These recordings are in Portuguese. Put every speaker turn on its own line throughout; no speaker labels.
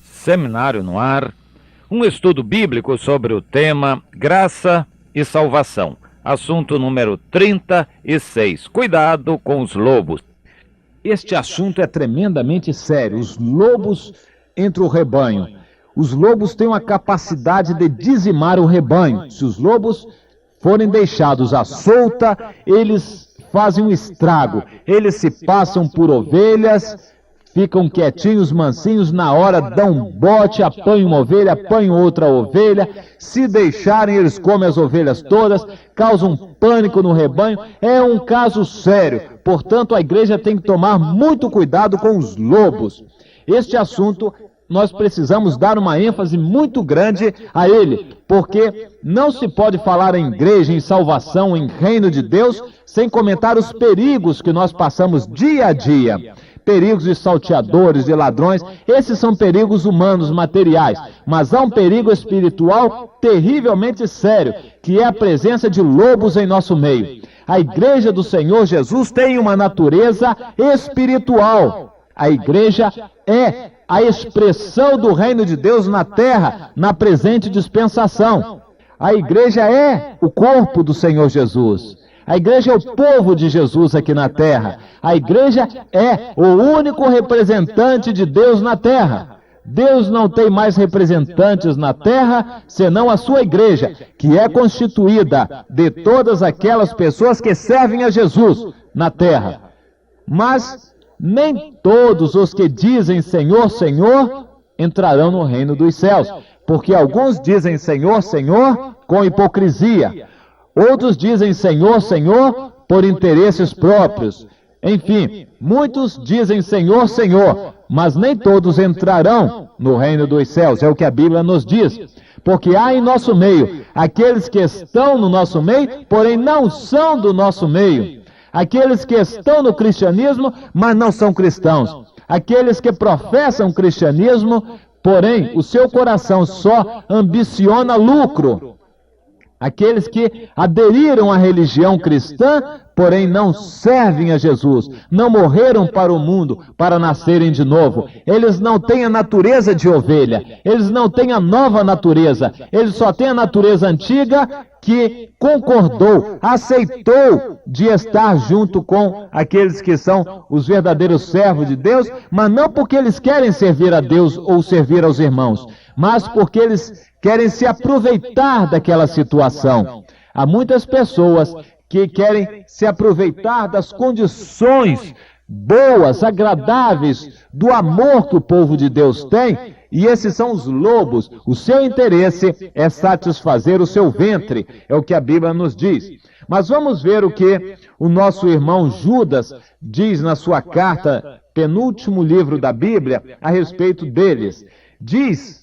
Seminário no Ar, um estudo bíblico sobre o tema Graça e Salvação, assunto número 36, cuidado com os lobos.
Este assunto é tremendamente sério, os lobos entre o rebanho. Os lobos têm uma capacidade de dizimar o rebanho. Se os lobos forem deixados à solta, eles fazem um estrago, eles se passam por ovelhas, ficam quietinhos, mansinhos, na hora dão um bote, apanham uma ovelha, apanham outra ovelha. Se deixarem, eles comem as ovelhas todas, causam pânico no rebanho. É um caso sério. Portanto, a igreja tem que tomar muito cuidado com os lobos. Este assunto, nós precisamos dar uma ênfase muito grande a ele, porque não se pode falar em igreja, em salvação, em reino de Deus, sem comentar os perigos que nós passamos dia a dia. Perigos de salteadores, de ladrões, esses são perigos humanos, materiais, mas há um perigo espiritual terrivelmente sério, que é a presença de lobos em nosso meio. A igreja do Senhor Jesus tem uma natureza espiritual. A igreja é a expressão do reino de Deus na terra, na presente dispensação. A igreja é o corpo do Senhor Jesus. A igreja é o povo de Jesus aqui na terra. A igreja é o único representante de Deus na terra. Deus não tem mais representantes na terra, senão a sua igreja, que é constituída de todas aquelas pessoas que servem a Jesus na terra. Mas nem todos os que dizem Senhor, Senhor, entrarão no reino dos céus, porque alguns dizem Senhor, Senhor, com hipocrisia. Outros dizem Senhor, Senhor, por interesses próprios. Enfim, muitos dizem Senhor, Senhor, mas nem todos entrarão no reino dos céus. É o que a Bíblia nos diz. Porque há em nosso meio aqueles que estão no nosso meio, porém não são do nosso meio. Aqueles que estão no cristianismo, mas não são cristãos. Aqueles que professam cristianismo, porém o seu coração só ambiciona lucro. Aqueles que aderiram à religião cristã, porém não servem a Jesus, não morreram para o mundo para nascerem de novo. Eles não têm a natureza de ovelha, eles não têm a nova natureza, eles só têm a natureza antiga que concordou, aceitou de estar junto com aqueles que são os verdadeiros servos de Deus, mas não porque eles querem servir a Deus ou servir aos irmãos, mas porque eles querem se aproveitar daquela situação. Há muitas pessoas que querem se aproveitar das condições boas, agradáveis, do amor que o povo de Deus tem, e esses são os lobos. O seu interesse é satisfazer o seu ventre, é o que a Bíblia nos diz. Mas vamos ver o que o nosso irmão Judas diz na sua carta, penúltimo livro da Bíblia, a respeito deles. Diz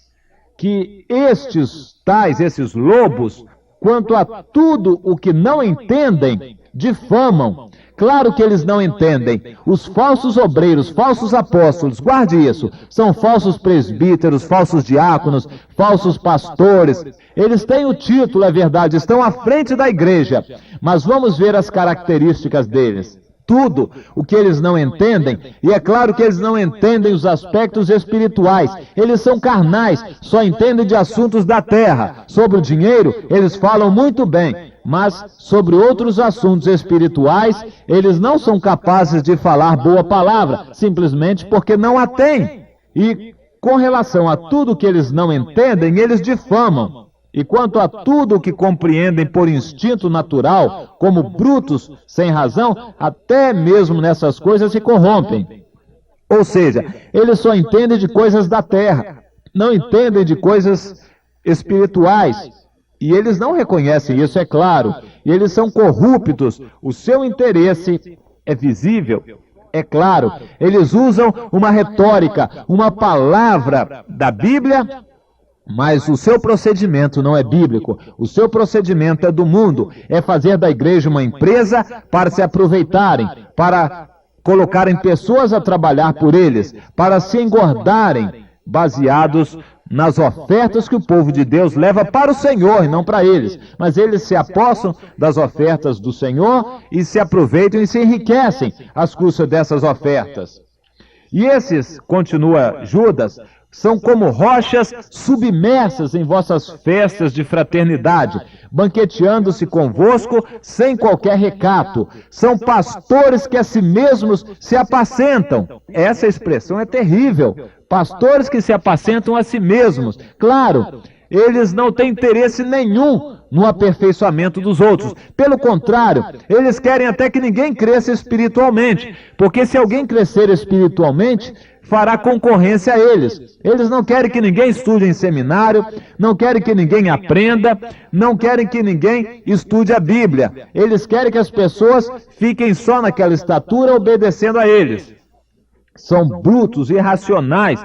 que esses lobos, quanto a tudo o que não entendem, difamam. Claro que eles não entendem. Os falsos obreiros, falsos apóstolos, guarde isso, são falsos presbíteros, falsos diáconos, falsos pastores. Eles têm o título, é verdade, estão à frente da igreja, mas vamos ver as características deles. Tudo o que eles não entendem, e é claro que eles não entendem os aspectos espirituais, eles são carnais, só entendem de assuntos da terra. Sobre o dinheiro, eles falam muito bem, mas sobre outros assuntos espirituais, eles não são capazes de falar boa palavra, simplesmente porque não a têm. E com relação a tudo que eles não entendem, eles difamam. E quanto a tudo o que compreendem por instinto natural, como brutos, sem razão, até mesmo nessas coisas se corrompem. Ou seja, eles só entendem de coisas da terra, não entendem de coisas espirituais. E eles não reconhecem isso, é claro. E eles são corruptos. O seu interesse é visível, é claro. Eles usam uma retórica, uma palavra da Bíblia, mas o seu procedimento não é bíblico. O seu procedimento é do mundo. É fazer da igreja uma empresa para se aproveitarem, para colocarem pessoas a trabalhar por eles, para se engordarem, baseados nas ofertas que o povo de Deus leva para o Senhor e não para eles. Mas eles se apossam das ofertas do Senhor e se aproveitam e se enriquecem às custas dessas ofertas. E esses, continua Judas, são como rochas submersas em vossas festas de fraternidade, banqueteando-se convosco sem qualquer recato. São pastores que a si mesmos se apacentam. Essa expressão é terrível. Pastores que se apacentam a si mesmos. Claro, eles não têm interesse nenhum no aperfeiçoamento dos outros. Pelo contrário, eles querem até que ninguém cresça espiritualmente, porque se alguém crescer espiritualmente, fará concorrência a eles. Eles não querem que ninguém estude em seminário, não querem que ninguém aprenda, não querem que ninguém estude a Bíblia. Eles querem que as pessoas fiquem só naquela estatura obedecendo a eles. São brutos, irracionais,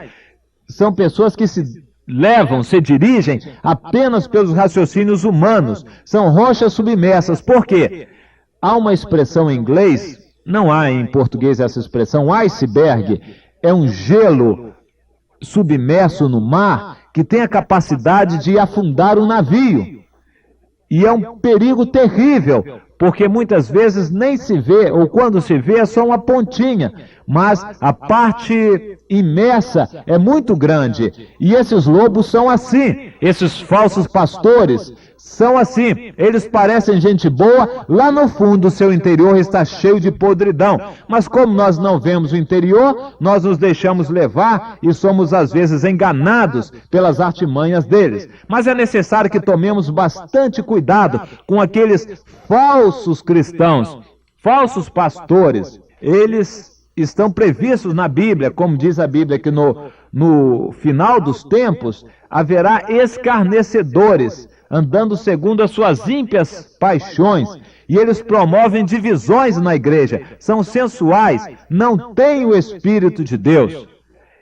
são pessoas que se dirigem apenas pelos raciocínios humanos, são rochas submersas. Por quê? Há uma expressão em inglês, não há em português essa expressão, iceberg, é um gelo submerso no mar que tem a capacidade de afundar um navio. E é um perigo terrível, porque muitas vezes nem se vê, ou quando se vê é só uma pontinha, mas a parte imersa é muito grande. E esses lobos são assim, esses falsos pastores são assim. Eles parecem gente boa, lá no fundo o seu interior está cheio de podridão. Mas como nós não vemos o interior, nós nos deixamos levar e somos às vezes enganados pelas artimanhas deles. Mas é necessário que tomemos bastante cuidado com aqueles falsos cristãos, falsos pastores. Eles estão previstos na Bíblia, como diz a Bíblia, que no final dos tempos haverá escarnecedores, andando segundo as suas ímpias paixões, e eles promovem divisões na igreja, são sensuais, não têm o Espírito de Deus.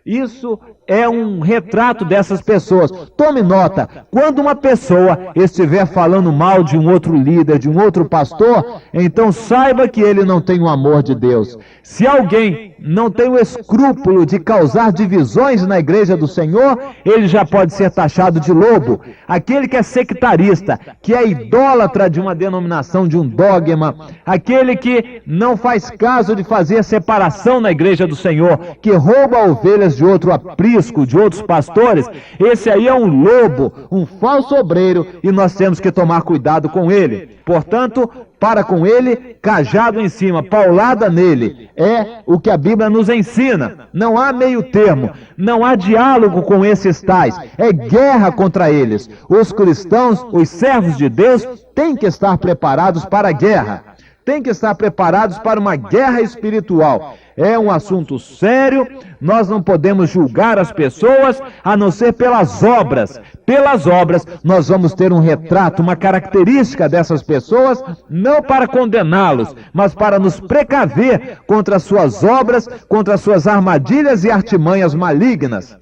Isso é um retrato dessas pessoas. Tome nota, quando uma pessoa estiver falando mal de um outro líder, de um outro pastor, então saiba que ele não tem o amor de Deus. Se alguém não tem o escrúpulo de causar divisões na igreja do Senhor, ele já pode ser taxado de lobo. Aquele que é sectarista, que é idólatra de uma denominação, de um dogma, aquele que não faz caso de fazer separação na igreja do Senhor, que rouba ovelhas de outro aprisco, de outros pastores, esse aí é um lobo, um falso obreiro, e nós temos que tomar cuidado com ele. Portanto, para com ele, cajado em cima, paulada nele, é o que a Bíblia nos ensina. Não há meio termo, não há diálogo com esses tais, é guerra contra eles. Os cristãos, os servos de Deus, têm que estar preparados para a guerra. Tem que estar preparados para uma guerra espiritual. É um assunto sério, nós não podemos julgar as pessoas a não ser pelas obras. Pelas obras nós vamos ter um retrato, uma característica dessas pessoas, não para condená-los, mas para nos precaver contra as suas obras, contra as suas armadilhas e artimanhas malignas.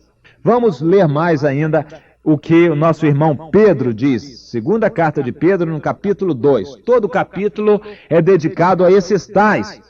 Vamos ler mais ainda o que o nosso irmão Pedro diz, segunda carta de Pedro, no capítulo 2. Todo o capítulo é dedicado a esses tais.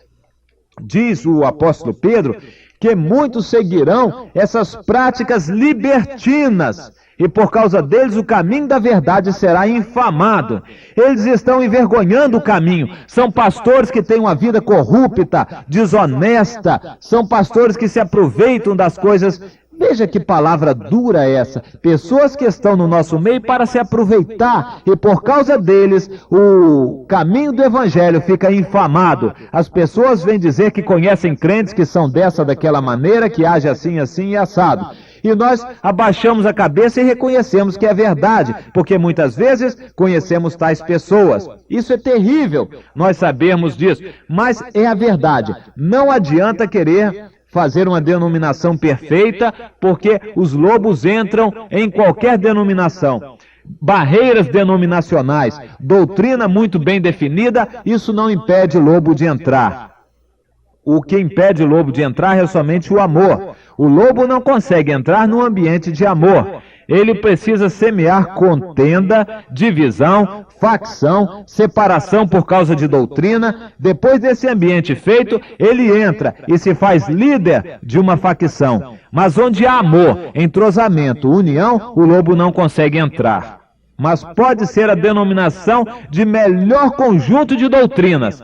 Diz o apóstolo Pedro que muitos seguirão essas práticas libertinas, e por causa deles o caminho da verdade será infamado. Eles estão envergonhando o caminho. São pastores que têm uma vida corrupta, desonesta, são pastores que se aproveitam das coisas. Veja que palavra dura essa. Pessoas que estão no nosso meio para se aproveitar, e por causa deles o caminho do evangelho fica infamado. As pessoas vêm dizer que conhecem crentes que são dessa, daquela maneira, que age assim, assim e assado. E nós abaixamos a cabeça e reconhecemos que é verdade, porque muitas vezes conhecemos tais pessoas. Isso é terrível, nós sabemos disso, mas é a verdade. Não adianta querer fazer uma denominação perfeita, porque os lobos entram em qualquer denominação. Barreiras denominacionais, doutrina muito bem definida, isso não impede o lobo de entrar. O que impede o lobo de entrar é somente o amor. O lobo não consegue entrar num ambiente de amor. Ele precisa semear contenda, divisão, facção, separação por causa de doutrina. Depois desse ambiente feito, ele entra e se faz líder de uma facção. Mas onde há amor, entrosamento, união, o lobo não consegue entrar. Mas pode ser a denominação de melhor conjunto de doutrinas.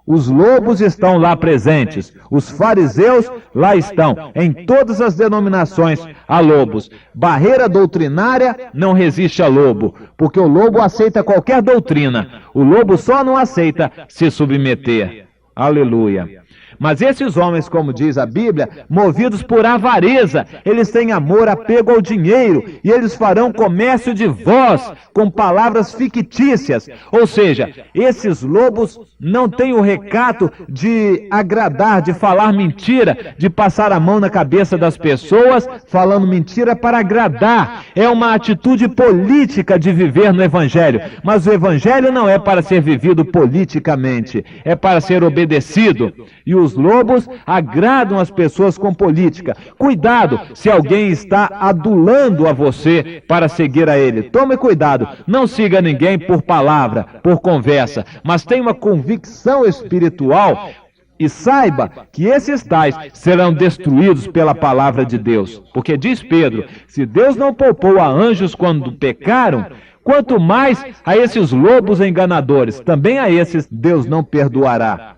Os lobos estão lá presentes, os fariseus lá estão. Em todas as denominações há lobos. Barreira doutrinária não resiste a lobo, porque o lobo aceita qualquer doutrina. O lobo só não aceita se submeter. Aleluia. Mas esses homens, como diz a Bíblia, movidos por avareza, eles têm amor, apego ao dinheiro, e eles farão comércio de vós com palavras fictícias. Ou seja, esses lobos não têm o recato de agradar, de falar mentira, de passar a mão na cabeça das pessoas, falando mentira para agradar. É uma atitude política de viver no Evangelho. Mas o Evangelho não é para ser vivido politicamente, é para ser obedecido. E os lobos agradam as pessoas com política. Cuidado se alguém está adulando a você para seguir a ele. Tome cuidado, não siga ninguém por palavra, por conversa, mas tenha uma convicção espiritual e saiba que esses tais serão destruídos pela palavra de Deus. Porque diz Pedro, se Deus não poupou a anjos quando pecaram, quanto mais a esses lobos enganadores, também a esses Deus não perdoará.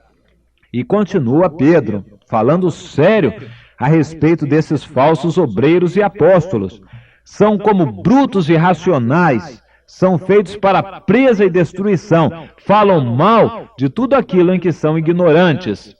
E continua Pedro, falando sério a respeito desses falsos obreiros e apóstolos. São como brutos irracionais, são feitos para presa e destruição, falam mal de tudo aquilo em que são ignorantes.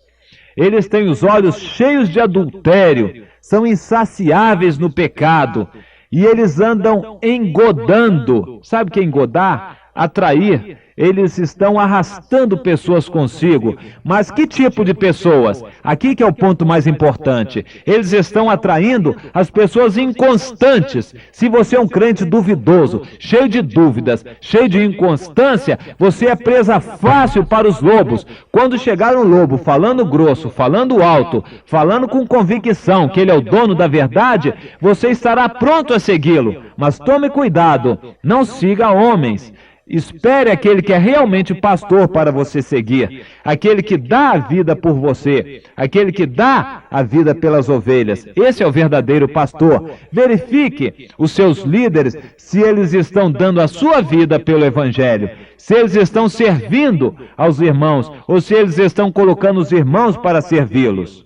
Eles têm os olhos cheios de adultério, são insaciáveis no pecado, e eles andam engodando. Sabe o que é engodar? Atrair. Eles estão arrastando pessoas consigo. Mas que tipo de pessoas? Aqui que é o ponto mais importante. Eles estão atraindo as pessoas inconstantes. Se você é um crente duvidoso, cheio de dúvidas, cheio de inconstância, você é presa fácil para os lobos. Quando chegar um lobo falando grosso, falando alto, falando com convicção que ele é o dono da verdade, você estará pronto a segui-lo. Mas tome cuidado, não siga homens. Espere aquele que é realmente pastor para você seguir, aquele que dá a vida por você, aquele que dá a vida pelas ovelhas. Esse é o verdadeiro pastor. Verifique os seus líderes se eles estão dando a sua vida pelo Evangelho, se eles estão servindo aos irmãos ou se eles estão colocando os irmãos para servi-los.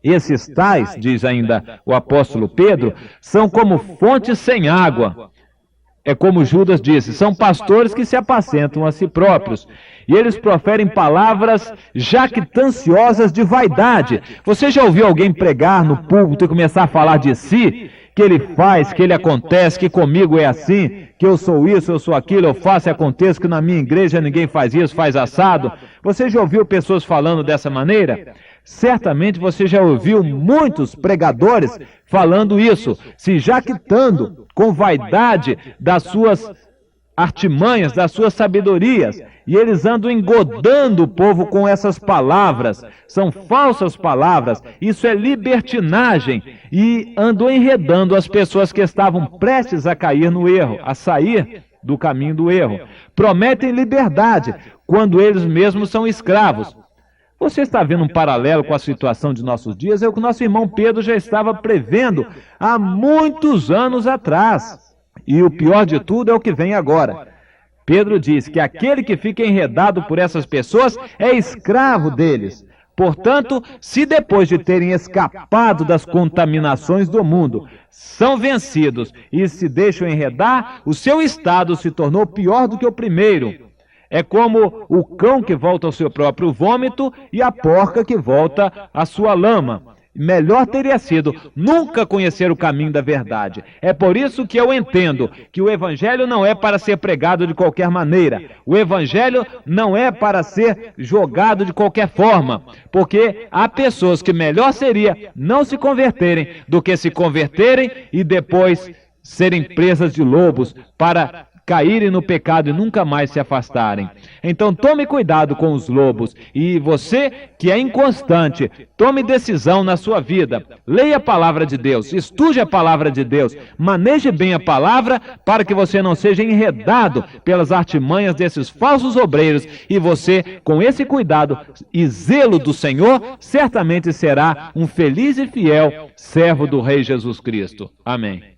Esses tais, diz ainda o apóstolo Pedro, são como fontes sem água. É como Judas disse, são pastores que se apacentam a si próprios. E eles proferem palavras jactanciosas de vaidade. Você já ouviu alguém pregar no púlpito e começar a falar de si? Que ele faz, que ele acontece, que comigo é assim, que eu sou isso, eu sou aquilo, eu faço e aconteço, que na minha igreja ninguém faz isso, faz assado. Você já ouviu pessoas falando dessa maneira? Certamente você já ouviu muitos pregadores falando isso, se jactando com vaidade das suas artimanhas, das suas sabedorias, e eles andam engodando o povo com essas palavras, são falsas palavras, isso é libertinagem, e andam enredando as pessoas que estavam prestes a cair no erro, a sair do caminho do erro. Prometem liberdade, quando eles mesmos são escravos. Você está vendo um paralelo com a situação de nossos dias? É o que o nosso irmão Pedro já estava prevendo há muitos anos atrás. E o pior de tudo é o que vem agora. Pedro diz que aquele que fica enredado por essas pessoas é escravo deles. Portanto, se depois de terem escapado das contaminações do mundo, são vencidos e se deixam enredar, o seu estado se tornou pior do que o primeiro. É como o cão que volta ao seu próprio vômito e a porca que volta à sua lama. Melhor teria sido nunca conhecer o caminho da verdade. É por isso que eu entendo que o Evangelho não é para ser pregado de qualquer maneira. O Evangelho não é para ser jogado de qualquer forma. Porque há pessoas que melhor seria não se converterem do que se converterem e depois serem presas de lobos para caírem no pecado e nunca mais se afastarem. Então tome cuidado com os lobos. E você que é inconstante, tome decisão na sua vida. Leia a palavra de Deus, estude a palavra de Deus, maneje bem a palavra para que você não seja enredado pelas artimanhas desses falsos obreiros, e você, com esse cuidado e zelo do Senhor, certamente será um feliz e fiel servo do Rei Jesus Cristo. Amém.